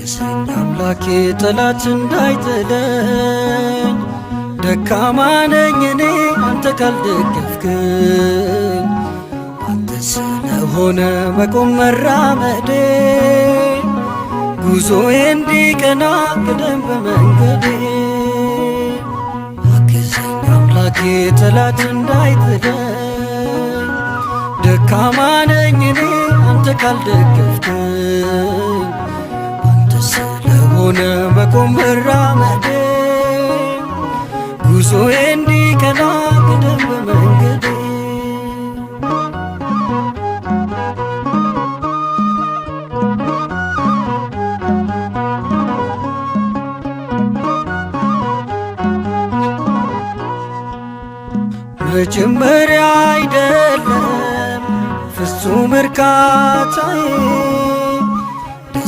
አግዘኝ አምላኬ ጠላት እንዳይጥለኝ፣ ደካማ ነኝ እኔ አንተ ካልደገፍክኝ። አንተ ስለሆነ መቆም መራመዴ፣ ጉዞዬ እንዲቀና ቅደም በመንገዴ። አግዘኝ አምላኬ ጠላት እንዳይጥለኝ፣ ደካማ ነኝ እኔ አንተ ካልደገፍክኝ። አንተ ስለሆነ መቆም መራመዴ፣ ጉዞዬ እንዲቀና ቅደም በመንገዴ። መጀመሪያ አይደለም ፍጹም እርካታዬ፣